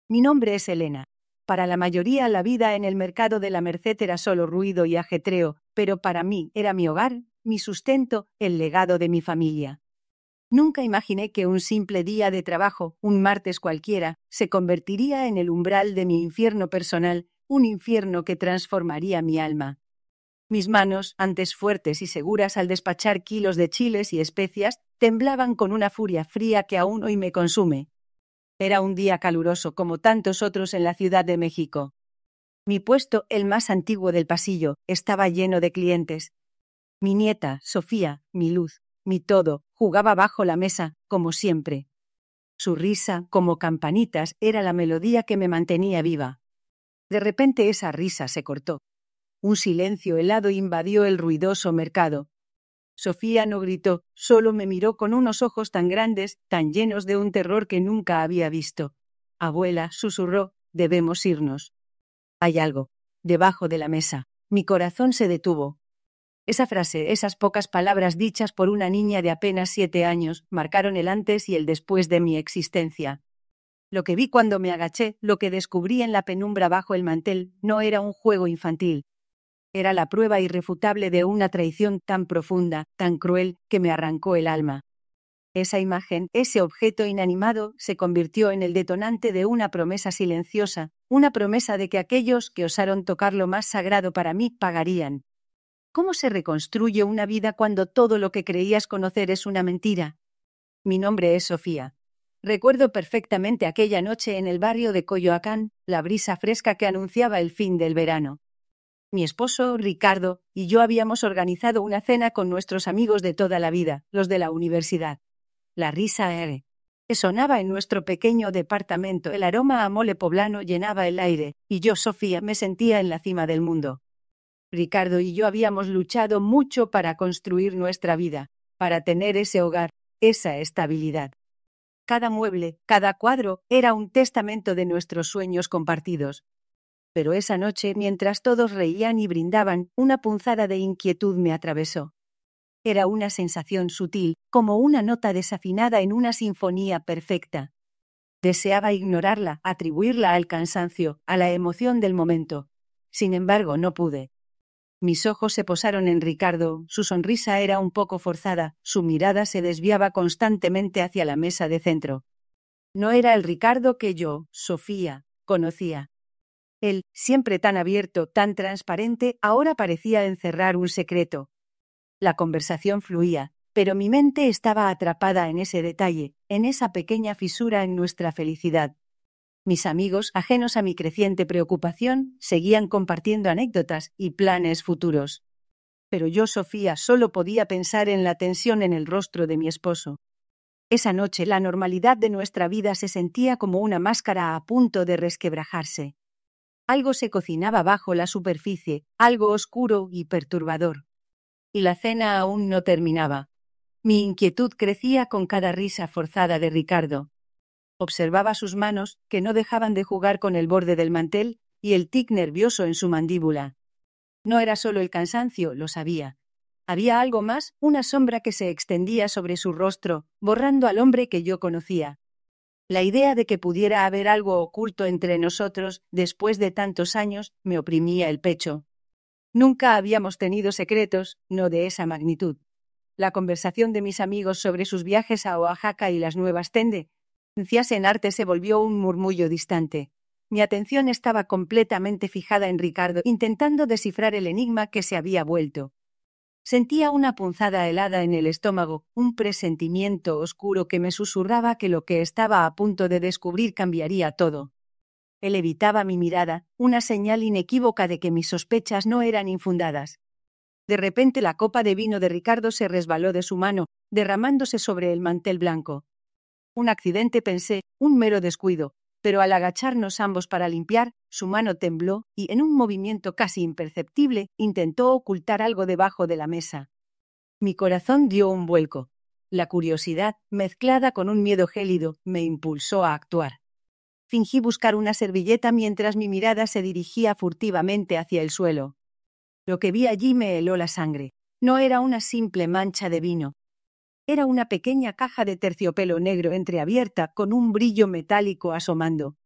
Mi nombre es Elena. Para la mayoría la vida en el mercado de la Merced era solo ruido y ajetreo, pero para mí era mi hogar, mi sustento, el legado de mi familia. Nunca imaginé que un simple día de trabajo, un martes cualquiera, se convertiría en el umbral de mi infierno personal, un infierno que transformaría mi alma. Mis manos, antes fuertes y seguras al despachar kilos de chiles y especias, temblaban con una furia fría que aún hoy me consume. Era un día caluroso como tantos otros en la Ciudad de México. Mi puesto, el más antiguo del pasillo, estaba lleno de clientes. Mi nieta, Sofía, mi luz, mi todo, jugaba bajo la mesa, como siempre. Su risa, como campanitas, era la melodía que me mantenía viva. De repente esa risa se cortó. Un silencio helado invadió el ruidoso mercado. Sofía no gritó, solo me miró con unos ojos tan grandes, tan llenos de un terror que nunca había visto. Abuela, susurró, debemos irnos. Hay algo. Debajo de la mesa. Mi corazón se detuvo. Esa frase, esas pocas palabras dichas por una niña de apenas 7 años, marcaron el antes y el después de mi existencia. Lo que vi cuando me agaché, lo que descubrí en la penumbra bajo el mantel, no era un juego infantil. Era la prueba irrefutable de una traición tan profunda, tan cruel, que me arrancó el alma. Esa imagen, ese objeto inanimado, se convirtió en el detonante de una promesa silenciosa, una promesa de que aquellos que osaron tocar lo más sagrado para mí pagarían. ¿Cómo se reconstruye una vida cuando todo lo que creías conocer es una mentira? Mi nombre es Sofía. Recuerdo perfectamente aquella noche en el barrio de Coyoacán, la brisa fresca que anunciaba el fin del verano. Mi esposo, Ricardo, y yo habíamos organizado una cena con nuestros amigos de toda la vida, los de la universidad. La risa que sonaba en nuestro pequeño departamento, el aroma a mole poblano llenaba el aire, y yo, Sofía, me sentía en la cima del mundo. Ricardo y yo habíamos luchado mucho para construir nuestra vida, para tener ese hogar, esa estabilidad. Cada mueble, cada cuadro, era un testamento de nuestros sueños compartidos. Pero esa noche, mientras todos reían y brindaban, una punzada de inquietud me atravesó. Era una sensación sutil, como una nota desafinada en una sinfonía perfecta. Deseaba ignorarla, atribuirla al cansancio, a la emoción del momento. Sin embargo, no pude. Mis ojos se posaron en Ricardo, su sonrisa era un poco forzada, su mirada se desviaba constantemente hacia la mesa de centro. No era el Ricardo que yo, Sofía, conocía. Él, siempre tan abierto, tan transparente, ahora parecía encerrar un secreto. La conversación fluía, pero mi mente estaba atrapada en ese detalle, en esa pequeña fisura en nuestra felicidad. Mis amigos, ajenos a mi creciente preocupación, seguían compartiendo anécdotas y planes futuros. Pero yo, Sofía, solo podía pensar en la tensión en el rostro de mi esposo. Esa noche la normalidad de nuestra vida se sentía como una máscara a punto de resquebrajarse. Algo se cocinaba bajo la superficie, algo oscuro y perturbador. Y la cena aún no terminaba. Mi inquietud crecía con cada risa forzada de Ricardo. Observaba sus manos, que no dejaban de jugar con el borde del mantel, y el tic nervioso en su mandíbula. No era solo el cansancio, lo sabía. Había algo más, una sombra que se extendía sobre su rostro, borrando al hombre que yo conocía. La idea de que pudiera haber algo oculto entre nosotros, después de tantos años, me oprimía el pecho. Nunca habíamos tenido secretos, no de esa magnitud. La conversación de mis amigos sobre sus viajes a Oaxaca y las nuevas tendencias en arte se volvió un murmullo distante. Mi atención estaba completamente fijada en Ricardo, intentando descifrar el enigma que se había vuelto. Sentía una punzada helada en el estómago, un presentimiento oscuro que me susurraba que lo que estaba a punto de descubrir cambiaría todo. Él evitaba mi mirada, una señal inequívoca de que mis sospechas no eran infundadas. De repente la copa de vino de Ricardo se resbaló de su mano, derramándose sobre el mantel blanco. Un accidente, pensé, un mero descuido, pero al agacharnos ambos para limpiar, su mano tembló y, en un movimiento casi imperceptible, intentó ocultar algo debajo de la mesa. Mi corazón dio un vuelco. La curiosidad, mezclada con un miedo gélido, me impulsó a actuar. Fingí buscar una servilleta mientras mi mirada se dirigía furtivamente hacia el suelo. Lo que vi allí me heló la sangre. No era una simple mancha de vino. Era una pequeña caja de terciopelo negro entreabierta con un brillo metálico asomando.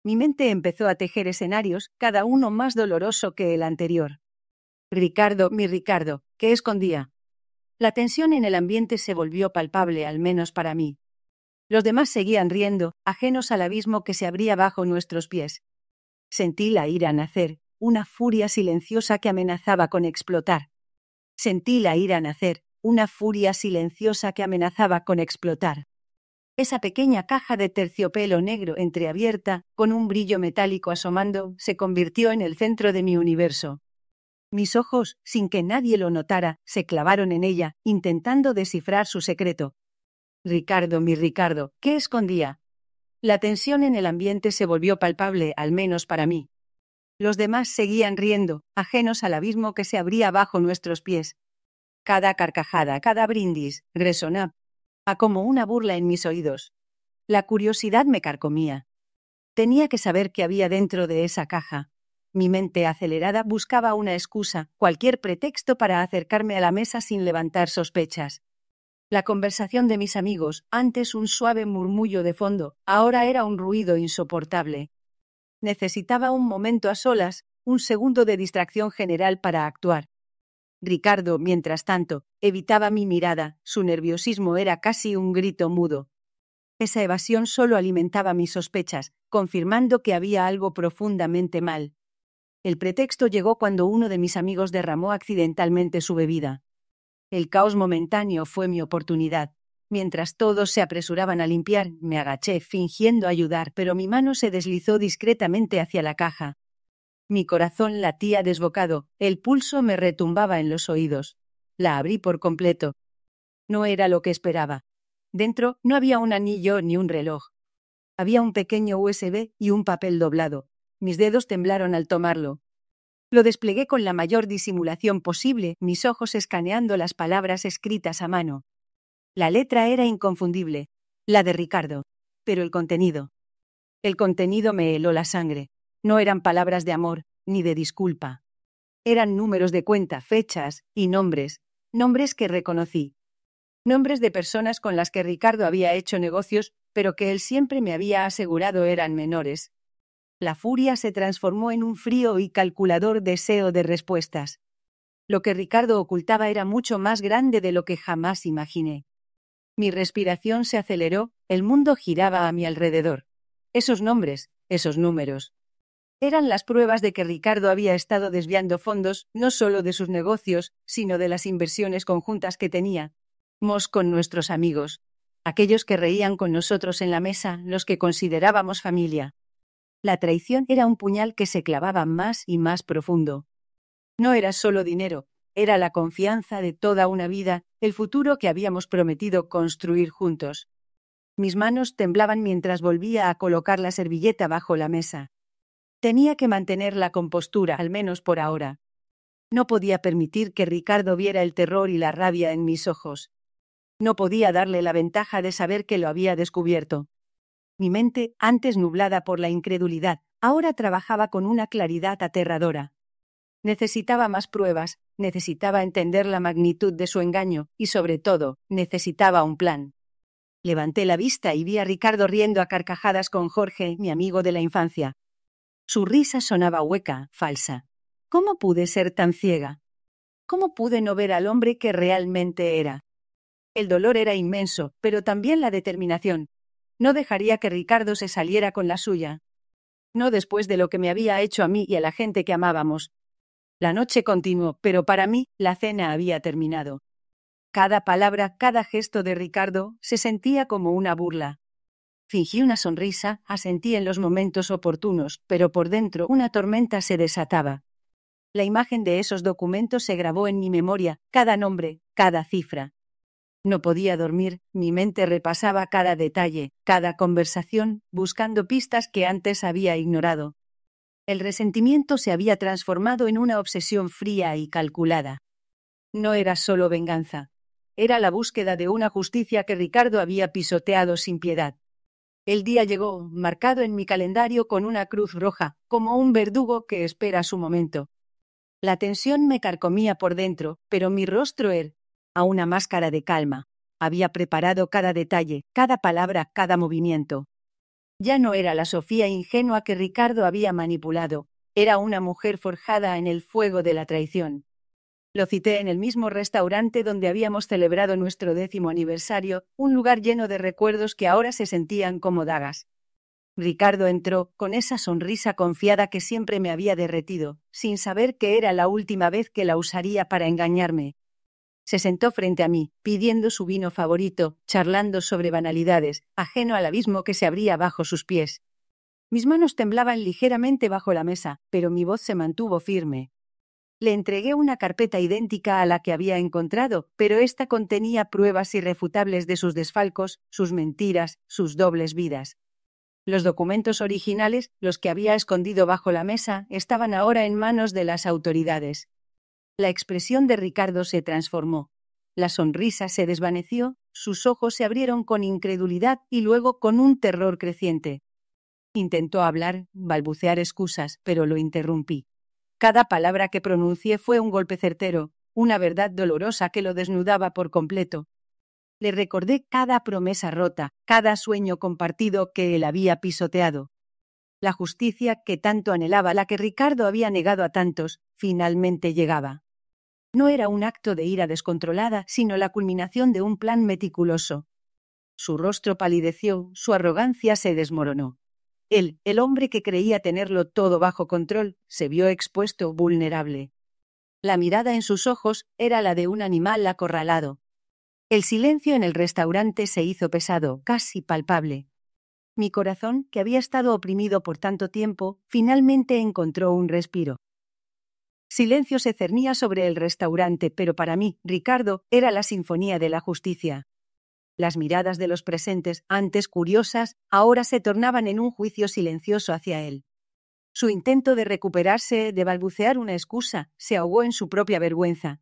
Mi mente empezó a tejer escenarios, cada uno más doloroso que el anterior. Ricardo, mi Ricardo, ¿qué escondía? La tensión en el ambiente se volvió palpable, al menos para mí. Los demás seguían riendo, ajenos al abismo que se abría bajo nuestros pies. Sentí la ira nacer, una furia silenciosa que amenazaba con explotar. Sentí la ira nacer, una furia silenciosa que amenazaba con explotar. Esa pequeña caja de terciopelo negro entreabierta, con un brillo metálico asomando, se convirtió en el centro de mi universo. Mis ojos, sin que nadie lo notara, se clavaron en ella, intentando descifrar su secreto. Ricardo, mi Ricardo, ¿qué escondía? La tensión en el ambiente se volvió palpable, al menos para mí. Los demás seguían riendo, ajenos al abismo que se abría bajo nuestros pies. Cada carcajada, cada brindis, resonaba como una burla en mis oídos. La curiosidad me carcomía. Tenía que saber qué había dentro de esa caja. Mi mente acelerada buscaba una excusa, cualquier pretexto para acercarme a la mesa sin levantar sospechas. La conversación de mis amigos, antes un suave murmullo de fondo, ahora era un ruido insoportable. Necesitaba un momento a solas, un segundo de distracción general para actuar. Ricardo, mientras tanto, evitaba mi mirada, su nerviosismo era casi un grito mudo. Esa evasión solo alimentaba mis sospechas, confirmando que había algo profundamente mal. El pretexto llegó cuando uno de mis amigos derramó accidentalmente su bebida. El caos momentáneo fue mi oportunidad. Mientras todos se apresuraban a limpiar, me agaché fingiendo ayudar, pero mi mano se deslizó discretamente hacia la caja. Mi corazón latía desbocado, el pulso me retumbaba en los oídos. La abrí por completo. No era lo que esperaba. Dentro no había un anillo ni un reloj. Había un pequeño USB y un papel doblado. Mis dedos temblaron al tomarlo. Lo desplegué con la mayor disimulación posible, mis ojos escaneando las palabras escritas a mano. La letra era inconfundible, la de Ricardo, pero el contenido. El contenido me heló la sangre. No eran palabras de amor, ni de disculpa. Eran números de cuenta, fechas y nombres. Nombres que reconocí. Nombres de personas con las que Ricardo había hecho negocios, pero que él siempre me había asegurado eran menores. La furia se transformó en un frío y calculador deseo de respuestas. Lo que Ricardo ocultaba era mucho más grande de lo que jamás imaginé. Mi respiración se aceleró, el mundo giraba a mi alrededor. Esos nombres, esos números. Eran las pruebas de que Ricardo había estado desviando fondos, no solo de sus negocios, sino de las inversiones conjuntas que teníamos con nuestros amigos. Aquellos que reían con nosotros en la mesa, los que considerábamos familia. La traición era un puñal que se clavaba más y más profundo. No era solo dinero, era la confianza de toda una vida, el futuro que habíamos prometido construir juntos. Mis manos temblaban mientras volvía a colocar la servilleta bajo la mesa. Tenía que mantener la compostura, al menos por ahora. No podía permitir que Ricardo viera el terror y la rabia en mis ojos. No podía darle la ventaja de saber que lo había descubierto. Mi mente, antes nublada por la incredulidad, ahora trabajaba con una claridad aterradora. Necesitaba más pruebas, necesitaba entender la magnitud de su engaño y, sobre todo, necesitaba un plan. Levanté la vista y vi a Ricardo riendo a carcajadas con Jorge, mi amigo de la infancia. Su risa sonaba hueca, falsa. ¿Cómo pude ser tan ciega? ¿Cómo pude no ver al hombre que realmente era? El dolor era inmenso, pero también la determinación. No dejaría que Ricardo se saliera con la suya. No después de lo que me había hecho a mí y a la gente que amábamos. La noche continuó, pero para mí la cena había terminado. Cada palabra, cada gesto de Ricardo se sentía como una burla. Fingí una sonrisa, asentí en los momentos oportunos, pero por dentro una tormenta se desataba. La imagen de esos documentos se grabó en mi memoria, cada nombre, cada cifra. No podía dormir, mi mente repasaba cada detalle, cada conversación, buscando pistas que antes había ignorado. El resentimiento se había transformado en una obsesión fría y calculada. No era solo venganza. Era la búsqueda de una justicia que Ricardo había pisoteado sin piedad. El día llegó, marcado en mi calendario con una cruz roja, como un verdugo que espera su momento. La tensión me carcomía por dentro, pero mi rostro era a una máscara de calma. Había preparado cada detalle, cada palabra, cada movimiento. Ya no era la Sofía ingenua que Ricardo había manipulado, era una mujer forjada en el fuego de la traición. Lo cité en el mismo restaurante donde habíamos celebrado nuestro 10º aniversario, un lugar lleno de recuerdos que ahora se sentían como dagas. Ricardo entró, con esa sonrisa confiada que siempre me había derretido, sin saber que era la última vez que la usaría para engañarme. Se sentó frente a mí, pidiendo su vino favorito, charlando sobre banalidades, ajeno al abismo que se abría bajo sus pies. Mis manos temblaban ligeramente bajo la mesa, pero mi voz se mantuvo firme. Le entregué una carpeta idéntica a la que había encontrado, pero esta contenía pruebas irrefutables de sus desfalcos, sus mentiras, sus dobles vidas. Los documentos originales, los que había escondido bajo la mesa, estaban ahora en manos de las autoridades. La expresión de Ricardo se transformó. La sonrisa se desvaneció, sus ojos se abrieron con incredulidad y luego con un terror creciente. Intentó hablar, balbucear excusas, pero lo interrumpí. Cada palabra que pronuncié fue un golpe certero, una verdad dolorosa que lo desnudaba por completo. Le recordé cada promesa rota, cada sueño compartido que él había pisoteado. La justicia que tanto anhelaba, la que Ricardo había negado a tantos, finalmente llegaba. No era un acto de ira descontrolada, sino la culminación de un plan meticuloso. Su rostro palideció, su arrogancia se desmoronó. Él, el hombre que creía tenerlo todo bajo control, se vio expuesto, vulnerable. La mirada en sus ojos era la de un animal acorralado. El silencio en el restaurante se hizo pesado, casi palpable. Mi corazón, que había estado oprimido por tanto tiempo, finalmente encontró un respiro. Silencio se cernía sobre el restaurante, pero para mí, Ricardo, era la sinfonía de la justicia. Las miradas de los presentes, antes curiosas, ahora se tornaban en un juicio silencioso hacia él. Su intento de recuperarse, de balbucear una excusa, se ahogó en su propia vergüenza.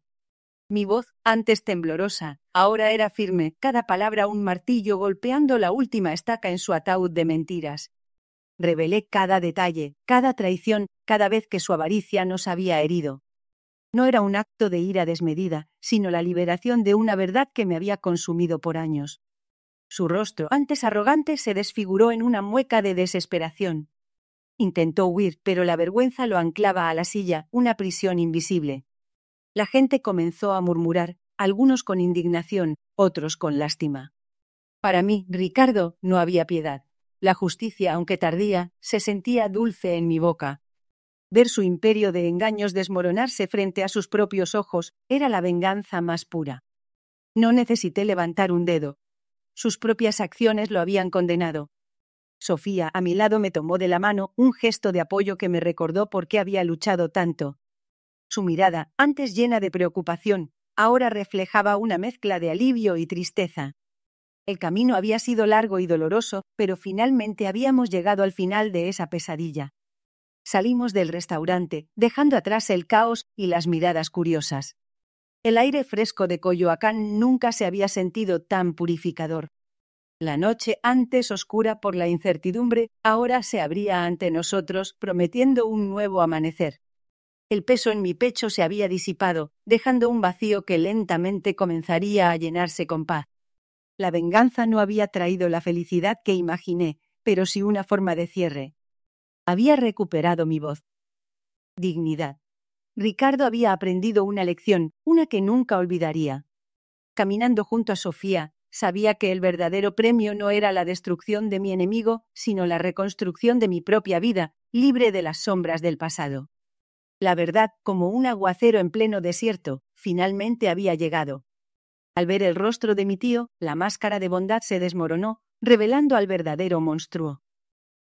Mi voz, antes temblorosa, ahora era firme, cada palabra un martillo golpeando la última estaca en su ataúd de mentiras. Revelé cada detalle, cada traición, cada vez que su avaricia nos había herido. No era un acto de ira desmedida, sino la liberación de una verdad que me había consumido por años. Su rostro, antes arrogante, se desfiguró en una mueca de desesperación. Intentó huir, pero la vergüenza lo anclaba a la silla, una prisión invisible. La gente comenzó a murmurar, algunos con indignación, otros con lástima. Para mí, Ricardo, no había piedad. La justicia, aunque tardía, se sentía dulce en mi boca. Ver su imperio de engaños desmoronarse frente a sus propios ojos era la venganza más pura. No necesité levantar un dedo. Sus propias acciones lo habían condenado. Sofía, a mi lado, me tomó de la mano, un gesto de apoyo que me recordó por qué había luchado tanto. Su mirada, antes llena de preocupación, ahora reflejaba una mezcla de alivio y tristeza. El camino había sido largo y doloroso, pero finalmente habíamos llegado al final de esa pesadilla. Salimos del restaurante, dejando atrás el caos y las miradas curiosas. El aire fresco de Coyoacán nunca se había sentido tan purificador. La noche, antes oscura por la incertidumbre, ahora se abría ante nosotros, prometiendo un nuevo amanecer. El peso en mi pecho se había disipado, dejando un vacío que lentamente comenzaría a llenarse con paz. La venganza no había traído la felicidad que imaginé, pero sí una forma de cierre. Había recuperado mi voz. Dignidad. Ricardo había aprendido una lección, una que nunca olvidaría. Caminando junto a Sofía, sabía que el verdadero premio no era la destrucción de mi enemigo, sino la reconstrucción de mi propia vida, libre de las sombras del pasado. La verdad, como un aguacero en pleno desierto, finalmente había llegado. Al ver el rostro de mi tío, la máscara de bondad se desmoronó, revelando al verdadero monstruo.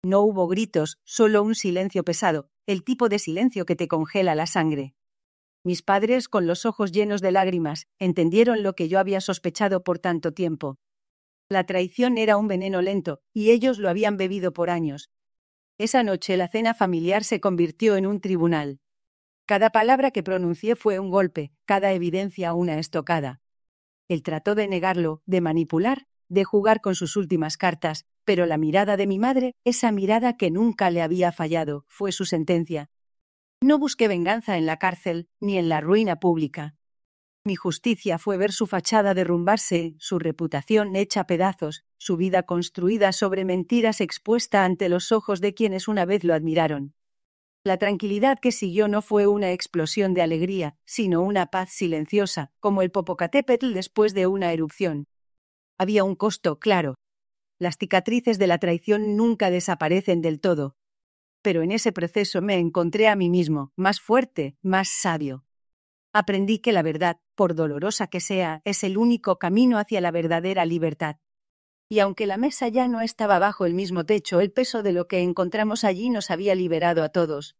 No hubo gritos, solo un silencio pesado, el tipo de silencio que te congela la sangre. Mis padres, con los ojos llenos de lágrimas, entendieron lo que yo había sospechado por tanto tiempo. La traición era un veneno lento, y ellos lo habían bebido por años. Esa noche la cena familiar se convirtió en un tribunal. Cada palabra que pronuncié fue un golpe, cada evidencia una estocada. Él trató de negarlo, de manipular, de jugar con sus últimas cartas, pero la mirada de mi madre, esa mirada que nunca le había fallado, fue su sentencia. No busqué venganza en la cárcel, ni en la ruina pública. Mi justicia fue ver su fachada derrumbarse, su reputación hecha pedazos, su vida construida sobre mentiras expuesta ante los ojos de quienes una vez lo admiraron. La tranquilidad que siguió no fue una explosión de alegría, sino una paz silenciosa, como el Popocatépetl después de una erupción. Había un costo claro. Las cicatrices de la traición nunca desaparecen del todo. Pero en ese proceso me encontré a mí mismo, más fuerte, más sabio. Aprendí que la verdad, por dolorosa que sea, es el único camino hacia la verdadera libertad. Y aunque la mesa ya no estaba bajo el mismo techo, el peso de lo que encontramos allí nos había liberado a todos.